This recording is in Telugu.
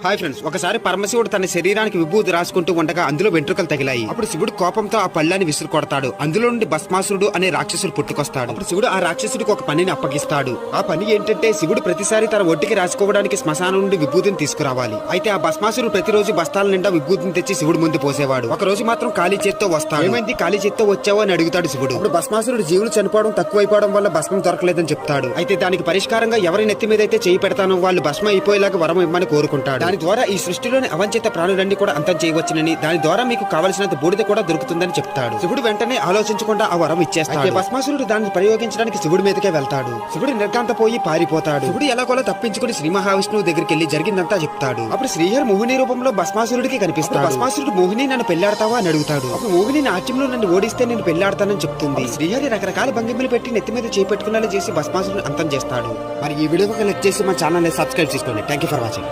హాయ్ ఫ్రెండ్స్, ఒకసారి పరమశివుడు తన శరీరానికి విభూతి రాసుకుంటూ ఉండగా అందులో వెంట్రుకలు తగిలాయి. అప్పుడు శివుడు కోపంతో ఆ పళ్ళాన్ని విసురు కొడతాడు. అందులో నుండి భస్మాసురుడు అనే రాక్షసుడు పుట్టుకొస్తాడు. అప్పుడు శివుడు ఆ రాక్షసుడికి ఒక పనిని అప్పగిస్తాడు. ఆ పని ఏంటంటే శివుడు ప్రతిసారి తన ఒంటికి రాసుకోవడానికి శ్మశానం నుండి విభూతిని తీసుకురావాలి. అయితే ఆ భస్మాసురుడు ప్రతిరోజు బస్తాల నిండా విభూతిని తెచ్చి శివుడు ముందు పోసేవాడు. ఒక రోజు మాత్రం ఖాళీ చేత్తో వస్తాడు. ఏమైంది, ఖాళీ చేత్తో వచ్చావో అని అడుగుతాడు శివుడు. అప్పుడు భస్మాసురుడు జీవులు చనిపోవడం తక్కువైపోవడం వల్ల భస్మం దొరకలేదని చెప్తాడు. అయితే దానికి పరిష్కారంగా ఎవరి నెత్తి మీద అయితే చేయి పెడతానో వాళ్ళు భస్మ అయిపోయేలాగా వరం ఇవ్వమని కోరుకుంటాడు. దాని ద్వారా ఈ సృష్టిలోని అవంచిత ప్రాణులన్నీ కూడా అంతం చేయవచ్చునని, దాని ద్వారా మీకు కావలసినంత బూడిద కూడా దొరుకుతుందని చెప్తాడు. శివుడు వెంటనే ఆలోచించకుండా ఆ వరం ఇచ్చేస్తాడు. భస్మాసురుడు దాన్ని ప్రయోగించడానికి శివుడి మీదకే వెళ్తాడు. శివుడు నిర్గాంతపోయి పారిపోతాడు. శివుడు ఎలాగోలా తప్పించుకుని శ్రీ మహావిష్ణువు దగ్గరికి వెళ్లి జరిగిందంతా చెప్తాడు. అప్పుడు శ్రీహరి మోహిని రూపంలో భస్మాసురుడికి కనిపిస్తాడు. భస్మాసురుడు మోహిని నన్ను పెళ్లాడతావా అని అడుగుతాడు. అప్పుడు మోహిని నాట్యంలో నన్ను ఓడిస్తే నేను పెళ్లాడతానని చెప్తుంది. శ్రీహరి రకరకాల భంగిమలు పెట్టి నెత్తి మీద చేపెట్టుకునేలా చేసి భస్మాసురుడు అంతం చేస్తాడు. మరి ఈ వీడియోకి లైక్ చేసి మా ఛానల్ ని సబ్స్క్రైబ్ చేసుకోండి. Thank you for watching.